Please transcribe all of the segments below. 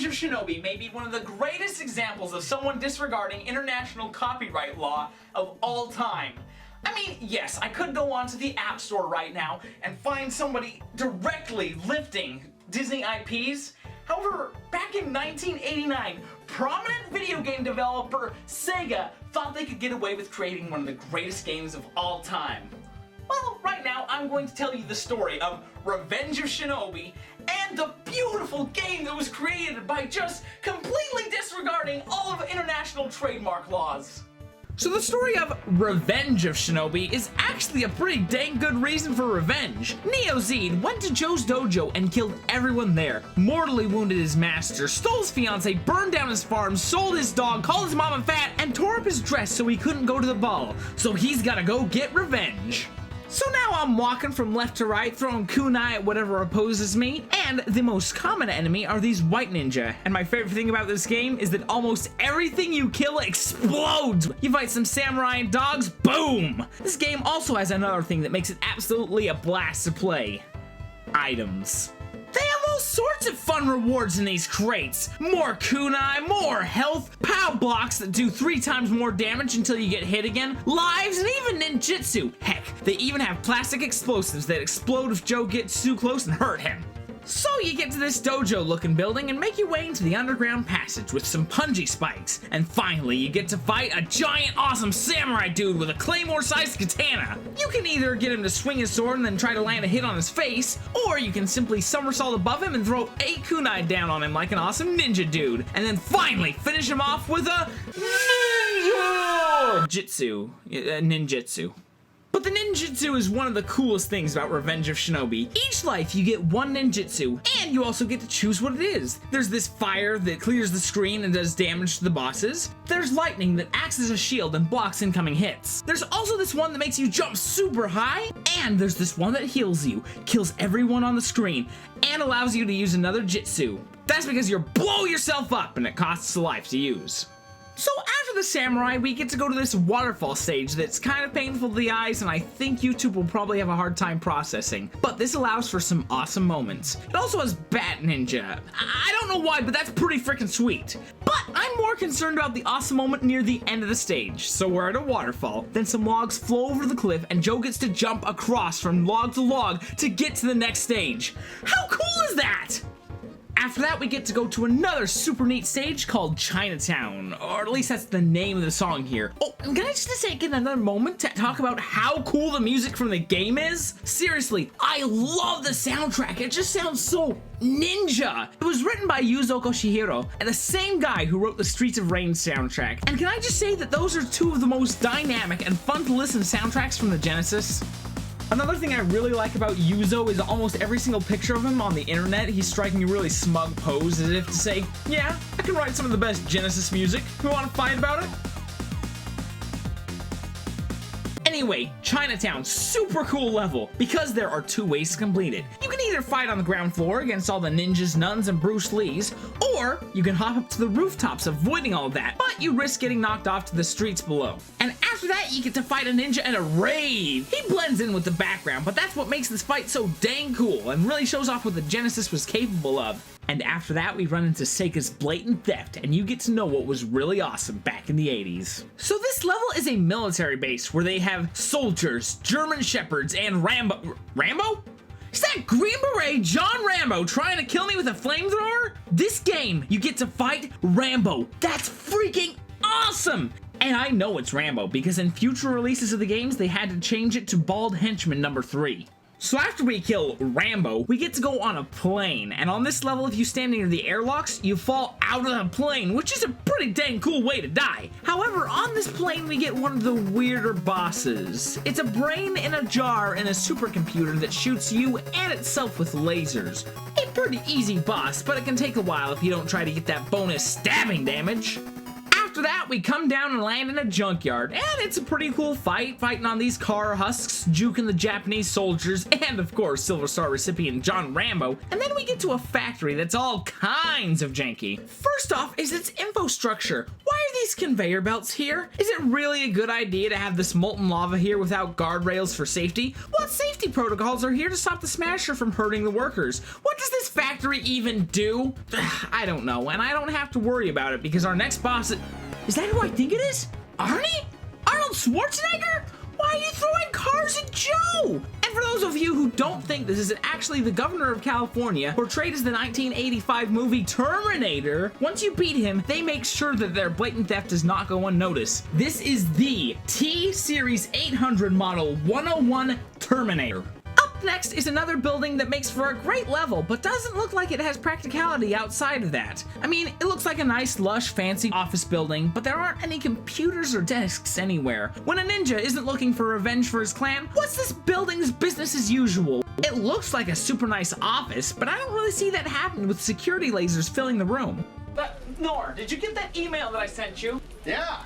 Revenge of Shinobi may be one of the greatest examples of someone disregarding international copyright law of all time. I mean, yes, I could go onto the App Store right now and find somebody directly lifting Disney IPs. However, back in 1989, prominent video game developer Sega thought they could get away with creating one of the greatest games of all time. Well, right now I'm going to tell you the story of Revenge of Shinobi and the beautiful game that was created by just completely disregarding all of international trademark laws. So the story of Revenge of Shinobi is actually a pretty dang good reason for revenge. Neo-Zed went to Joe's dojo and killed everyone there, mortally wounded his master, stole his fiance, burned down his farm, sold his dog, called his mama fat, and tore up his dress so he couldn't go to the ball. So he's gotta go get revenge. So now I'm walking from left to right, throwing kunai at whatever opposes me, and the most common enemy are these white ninja. And my favorite thing about this game is that almost everything you kill explodes! You fight some samurai and dogs, boom! This game also has another thing that makes it absolutely a blast to play. Items. They have all sorts of fun rewards in these crates. More kunai, more health, pow blocks that do 3 times more damage until you get hit again, lives, and even ninjutsu. Heck, they even have plastic explosives that explode if Joe gets too close and hurt him. So you get to this dojo looking building and make your way into the underground passage with some punji spikes. And finally you get to fight a giant awesome samurai dude with a claymore sized katana. You can either get him to swing his sword and then try to land a hit on his face, or you can simply somersault above him and throw 8 kunai down on him like an awesome ninja dude. And then finally finish him off with a ninjutsu. But the ninjutsu is one of the coolest things about Revenge of Shinobi. Each life you get one ninjutsu, and you also get to choose what it is. There's this fire that clears the screen and does damage to the bosses. There's lightning that acts as a shield and blocks incoming hits. There's also this one that makes you jump super high, and there's this one that heals you, kills everyone on the screen, and allows you to use another jutsu. That's because you blow yourself up and it costs a life to use. So after the samurai, we get to go to this waterfall stage that's kind of painful to the eyes, and I think YouTube will probably have a hard time processing. But this allows for some awesome moments. It also has Bat Ninja. I don't know why, but that's pretty freaking sweet. But I'm more concerned about the awesome moment near the end of the stage. So we're at a waterfall, then some logs flow over the cliff, and Joe gets to jump across from log to log to get to the next stage. How cool is that? After that, we get to go to another super neat stage called Chinatown, or at least that's the name of the song here. Oh, can I just take another moment to talk about how cool the music from the game is? Seriously, I love the soundtrack. It just sounds so ninja. It was written by Yuzo Koshihiro, and the same guy who wrote the Streets of Rage soundtrack. And can I just say that those are 2 of the most dynamic and fun to listen soundtracks from the Genesis? Another thing I really like about Yuzo is almost every single picture of him on the internet, he's striking a really smug pose as if to say, yeah, I can write some of the best Genesis music. You want to fight about it? Anyway, Chinatown, super cool level, because there are 2 ways to complete it. You can either fight on the ground floor against all the ninjas, nuns, and Bruce Lees, or you can hop up to the rooftops avoiding all of that, but you risk getting knocked off to the streets below. And after that, you get to fight a ninja and a rave. He blends in with the background, but that's what makes this fight so dang cool, and really shows off what the Genesis was capable of. And after that, we run into Sega's blatant theft, and you get to know what was really awesome back in the 80s. So this level is a military base where they have soldiers, German shepherds, and Rambo? Is that Green Beret John Rambo trying to kill me with a flamethrower? This game, you get to fight Rambo. That's freaking awesome! And I know it's Rambo, because in future releases of the games, they had to change it to Bald Henchman number 3. So after we kill Rambo, we get to go on a plane, and on this level, if you stand near the airlocks, you fall out of the plane, which is a pretty dang cool way to die. However, on this plane, we get one of the weirder bosses. It's a brain in a jar in a supercomputer that shoots you and itself with lasers. A pretty easy boss, but it can take a while if you don't try to get that bonus stabbing damage. After After that, we come down and land in a junkyard, and it's a pretty cool fight, fighting on these car husks, juking the Japanese soldiers, and of course, Silver Star recipient John Rambo. And then we get to a factory that's all kinds of janky. First off is its infrastructure. Why are these conveyor belts here? Is it really a good idea to have this molten lava here without guardrails for safety? What safety protocols are here to stop the smasher from hurting the workers? What does this factory even do? I don't know, and I don't have to worry about it because our next boss is that who I think it is? Arnie? Arnold Schwarzenegger? Why are you throwing cars at Joe? And for those of you who don't think this is actually the governor of California, portrayed as the 1985 movie Terminator, once you beat him, they make sure that their blatant theft does not go unnoticed. This is the T-Series 800 Model 101 Terminator. Next is another building that makes for a great level, but doesn't look like it has practicality outside of that. I mean, it looks like a nice, lush, fancy office building, but there aren't any computers or desks anywhere. When a ninja isn't looking for revenge for his clan, what's this building's business as usual? It looks like a super nice office, but I don't really see that happen with security lasers filling the room. Nor, did you get that email that I sent you? Yeah.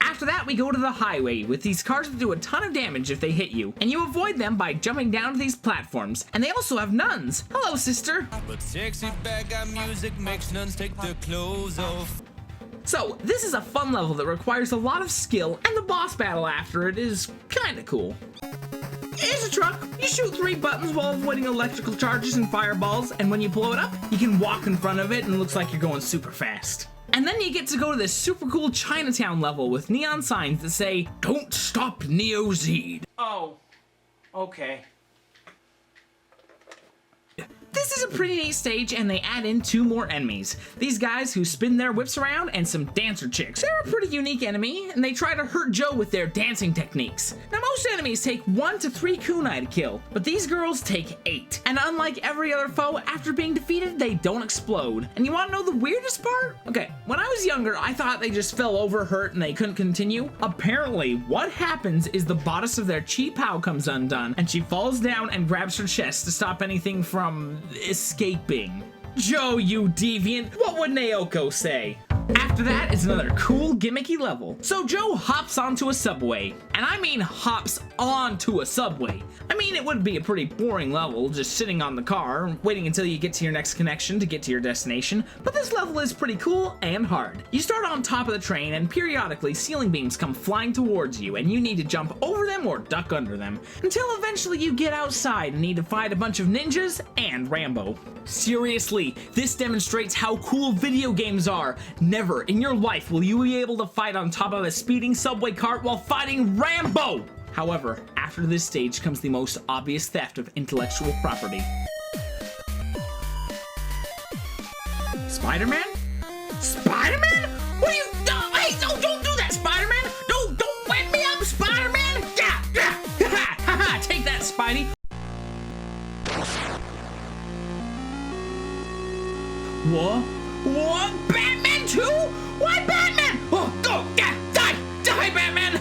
After that, we go to the highway with these cars that do a ton of damage if they hit you, and you avoid them by jumping down to these platforms. And they also have nuns. Hello, sister. But sexy bad guy music makes nuns take their clothes off. So, this is a fun level that requires a lot of skill, and the boss battle after it is kinda cool. Here's a truck. You shoot 3 buttons while avoiding electrical charges and fireballs, and when you blow it up, you can walk in front of it and it looks like you're going super fast. And then you get to go to this super cool Chinatown level with neon signs that say, "Don't stop Neo Z." Oh, okay. This is a pretty neat stage, and they add in 2 more enemies. These guys who spin their whips around, and some dancer chicks. They're a pretty unique enemy, and they try to hurt Joe with their dancing techniques. Now, most enemies take 1 to 3 kunai to kill, but these girls take 8. And unlike every other foe, after being defeated, they don't explode. And you wanna know the weirdest part? Okay, when I was younger, I thought they just fell over hurt and they couldn't continue. Apparently, what happens is the bodice of their chi pao comes undone, and she falls down and grabs her chest to stop anything from escaping. Joe, you deviant, what would Naoko say? After that is another cool gimmicky level. So Joe hops onto a subway, and I mean hops onto a subway. I mean, it would be a pretty boring level just sitting on the car, waiting until you get to your next connection to get to your destination, but this level is pretty cool and hard. You start on top of the train, and periodically ceiling beams come flying towards you, and you need to jump over them or duck under them, until eventually you get outside and need to fight a bunch of ninjas and Rambo. Seriously, this demonstrates how cool video games are. Never in your life will you be able to fight on top of a speeding subway cart while fighting Rambo! However, after this stage comes the most obvious theft of intellectual property. Spider-Man? Spider-Man? What are you? No, hey, no, don't do that, Spider-Man! Don't wake me up, Spider-Man! Yeah! Take that, Spidey! What? Batman 2? Why Batman? Oh, go! Yeah, die! Die, Batman!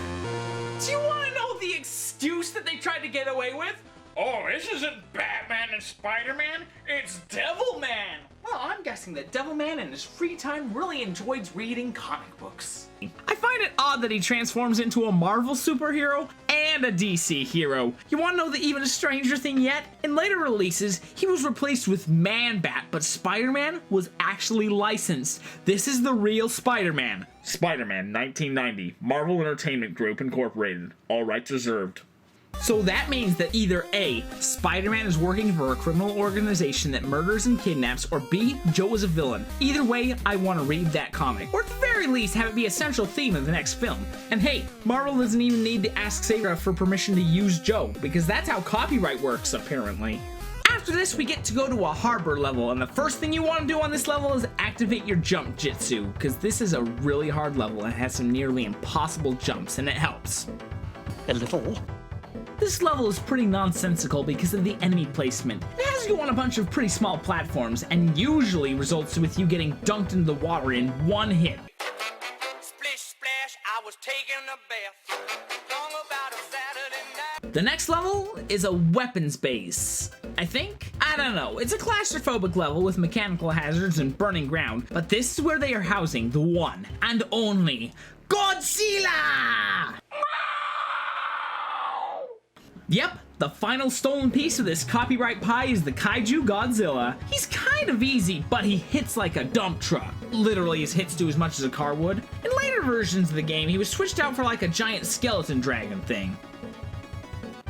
Do you want to know the excuse that they tried to get away with? Oh, this isn't Batman and Spider-Man, it's Devilman! Well, I'm guessing that Devilman in his free time really enjoys reading comic books. I find it odd that he transforms into a Marvel superhero and a DC hero. You wanna know the even stranger thing yet? In later releases, he was replaced with Man-Bat, but Spider-Man was actually licensed. This is the real Spider-Man. Spider-Man 1990, Marvel Entertainment Group Incorporated. All rights reserved. So that means that either A, Spider-Man is working for a criminal organization that murders and kidnaps, or B, Joe is a villain. Either way, I want to read that comic, or at the very least have it be a central theme of the next film. And hey, Marvel doesn't even need to ask Sega for permission to use Joe, because that's how copyright works, apparently. After this, we get to go to a harbor level, and the first thing you want to do on this level is activate your jump jitsu, because this is a really hard level and has some nearly impossible jumps, and it helps. A little. This level is pretty nonsensical because of the enemy placement. It has you on a bunch of pretty small platforms, and usually results with you getting dunked into the water in one hit. Splish splash, I was taking a bath. Long about a Saturday night. The next level is a weapons base, I think? I don't know, it's a claustrophobic level with mechanical hazards and burning ground, but this is where they are housing the one and only Godzilla! Yep, the final stolen piece of this copyright pie is the Kaiju Godzilla. He's kind of easy, but he hits like a dump truck. Literally, his hits do as much as a car would. In later versions of the game, he was switched out for like a giant skeleton dragon thing.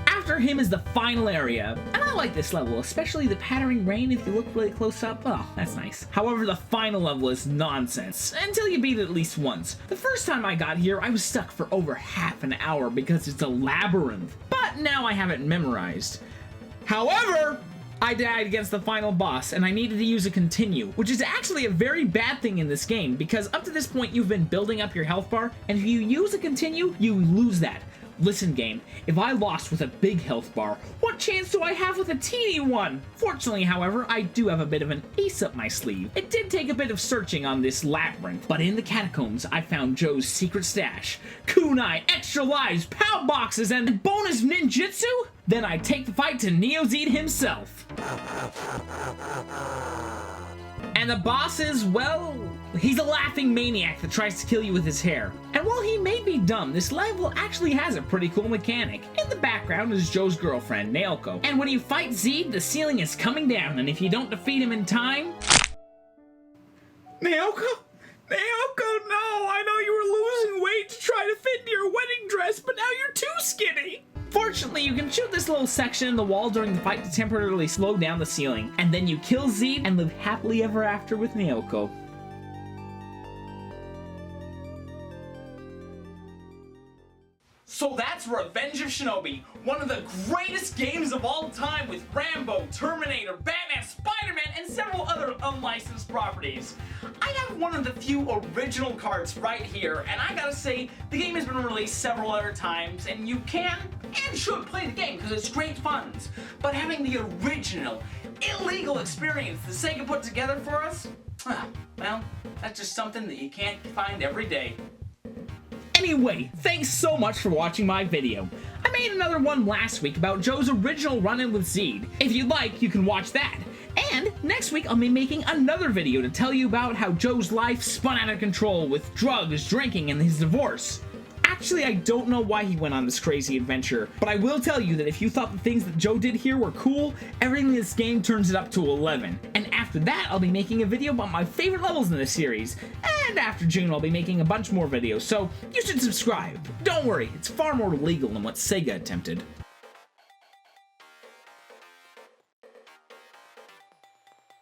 After him is the final area, and I like this level, especially the pattering rain if you look really close up. Oh, that's nice. However, the final level is nonsense, until you beat it at least once. The first time I got here, I was stuck for over half an hour because it's a labyrinth, but now I have it memorized. However, I died against the final boss, and I needed to use a continue, which is actually a very bad thing in this game, because up to this point you've been building up your health bar, and if you use a continue, you lose that. Listen game, if I lost with a big health bar, what chance do I have with a teeny one? Fortunately, however, I do have a bit of an ace up my sleeve. It did take a bit of searching on this labyrinth, but in the catacombs, I found Joe's secret stash. Kunai, extra lives, POW boxes, and bonus ninjutsu? Then I take the fight to Neo Zed himself. And the boss is, well, he's a laughing maniac that tries to kill you with his hair. And while he may be dumb, this level actually has a pretty cool mechanic. In the background is Joe's girlfriend, Naoko. And when you fight Zed, the ceiling is coming down, and if you don't defeat him in time... Naoko? Naoko, no! I know you were losing weight to try to fit into your wedding dress, but now you're too skinny! Fortunately, you can shoot this little section in the wall during the fight to temporarily slow down the ceiling, and then you kill Zed and live happily ever after with Naoko. So that's Revenge of Shinobi, one of the greatest games of all time with Rambo, Terminator, Batman, Spider-Man, and several other unlicensed properties. I have one of the few original cards right here, and I gotta say, the game has been released several other times, and you can and should play the game because it's great fun. But having the original, illegal experience that Sega put together for us, well, that's just something that you can't find every day. Anyway, thanks so much for watching my video. I made another one last week about Joe's original run-in with Zed. If you'd like, you can watch that. And next week I'll be making another video to tell you about how Joe's life spun out of control with drugs, drinking, and his divorce. Actually, I don't know why he went on this crazy adventure, but I will tell you that if you thought the things that Joe did here were cool, everything in this game turns it up to 11. And after that, I'll be making a video about my favorite levels in this series. And after June, I'll be making a bunch more videos, so you should subscribe. Don't worry, it's far more legal than what Sega attempted.